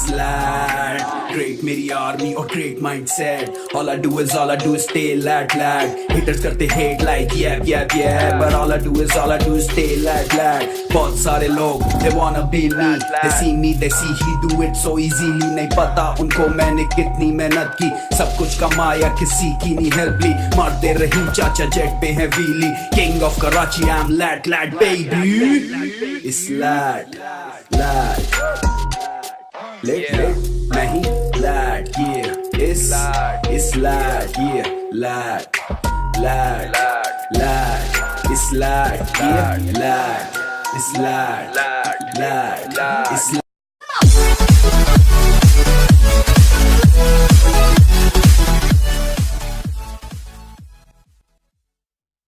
It's lad. Great मेरी army और great mindset. All I do is stay lad. Haters करते hate like yeah. But all I do is stay lad. बहुत सारे लोग they wanna be me. They see me, they see he do it so easily. नहीं पता उनको मैंने कितनी मेहनत की. सब कुछ कमाया किसी की नहीं help ली. मारते रही चाचा जेट पे है wheelie. King of Karachi, I'm lad baby. It's lad. मैं ही lad, yeah. It's lad, yeah. Lad. It's lad, yeah. Lad. It's lad. It's lad.